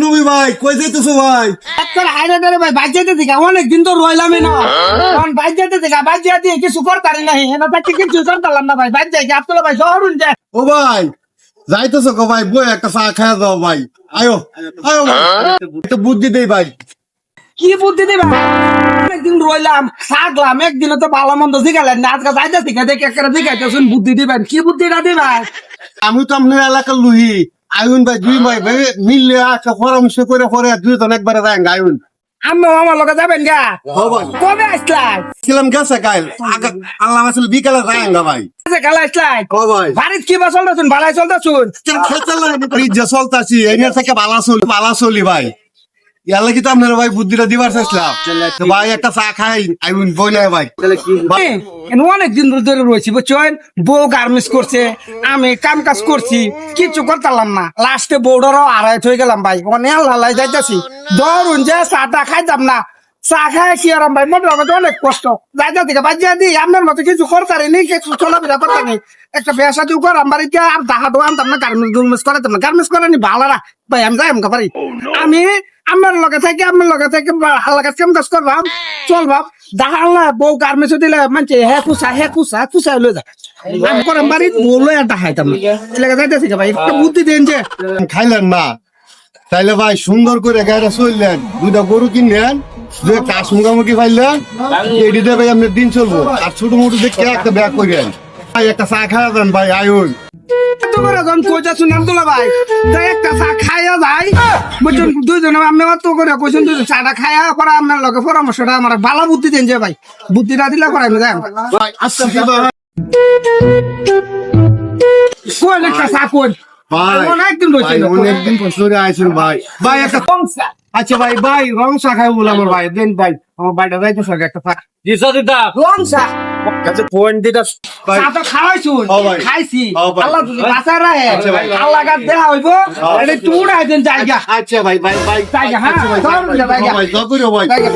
নবী ভাই কই যাইতেছো ভাই? একটা হাইরে ভাই বাইক যেতে দিকা অনেকদিন তো রইলামই না এখন বাইক যেতে দিকা বাইক যেতে দিয়ে কিছু করতারি নাই এনা থাকতে কিছু করতাম না ভাই বাইক যাই আপনারা ভাই শহরুন যায় ও ভাই যাইতেছো গো ভাই, বই একটা চা খাওয়া দাও ভাই। আয়ো আয়ো ভাই, একটু বুদ্ধি দেই ভাই। কি বুদ্ধি দিবা অনেকদিন রইলাম থাকলাম একদিনও তো ভালো মন্দ জিগালেন না আজকে যাইতে দিকা দেখে একটা জিগাইতেছুন বুদ্ধি দিবেন কি বুদ্ধিটা দিবা আমি তো আপনার এলাকার লুহি আয়ুন ভাই, দুই ভাই ভাই মিললে একটা পরামর্শ করে পরে দুইজন একবারে যাই আয়ুন। আমি আমার লগে যাবেন গা ও ভাই কবে আসলাই ছিলাম গেছে কাল আল্লাহ আসল বিকালে যাই ভাই। কালা আসলাই ও ভাই বাড়িত কি বা চলতেছুন ভালাই চলতেছুন যে চলতাছি এর থেকে ভালা চলি ভাই। ইয়ালে কি তো আপনার ভাই বুদ্ধিটা দিবার চাইছিলাম তো ভাই, একটা চা খাই আইউন বই নাই ভাই। অনেক দিন ধরে রয়েছি বুঝছেন বউ গার্মেন্টস করছে আমি কাম কাজ করছি কিছু করতাম না লাস্টে বউডারও আড়াই হয়ে গেলাম ভাই অনেক লালাই যাইতেছি ধরুন যে চাটা খাইতাম না চা খাই কি আরাম ভাই মোটামুটি অনেক কষ্ট যাইতে থেকে বাজিয়া দিই আপনার মতো কিছু করতারিনি কিছু চলাফেরা করতানি একটা ব্যবসা দিও করাম বাড়িতে আর দাহা দোয়া আনতাম না গার্মেন্টস করাতাম না গার্মেন্টস করানি ভালো না ভাই আমি যাই আমাকে পারি আমি আমার লগে থেকে হাল্লা কাজ কাম কাজ করবাম চলবাম দেখা না বউ গার্মেন্টস দিলে মানছে হে কুসা লয়ে যা আমি করাম বাড়িত বউ লয়ে দেখাইতাম না এলাকা যাইতেছি ভাই একটা বুদ্ধি দেন যে খাইলেন না তাইলে ভাই সুন্দর করে গাড়ি চললেন, দুইটা গরু কিনলেন, দুই একটা মুখামুখি পাইলেন, এডিতে ভাই আপনার দিন চলবো। আর ছোট মোটো দেখে একটা ব্যাগ করেন ভাই, একটা চা খাওয়া দেন ভাই আয়ুন। তোমার এখন কইতা শুনাম তোলা ভাই তাই একটা চা খাইয়া যাই বুঝছেন দুইজনে আমি তো করে কইছেন দুইজন চাটা খাইয়া পরে আপনার লগে পরামর্শটা আমার ভালো বুদ্ধি দেন যে ভাই বুদ্ধিটা দিলে পরে আমি যাই ভাই আচ্ছা ভাই কোন একটা চা কোন অনেকদিন রয়েছে অনেকদিন পর আইছেন ভাই। ভাই একটা আচ্ছা ভাই ভাই রং চা খাই বলে আমার ভাই দেন ভাই, আমার ভাইটা যাইতো সঙ্গে একটা চা। জি সদিতা কোন চা কাছে ফোন দিটা ভাই। চা তো খাওয়াইছুন ও ভাই। খাইছি ও ভাই। আল্লাহ যদি বাঁচায় রাখে আচ্ছা ভাই। আল্লাহ কাছে দেখা হইব এটা একটু উড়াই দেন জায়গা আচ্ছা ভাই ভাই ভাই জায়গা হ্যাঁ আচ্ছা ভাই, ধরুন জায়গা ভাই যা করিও ভাই। জায়গা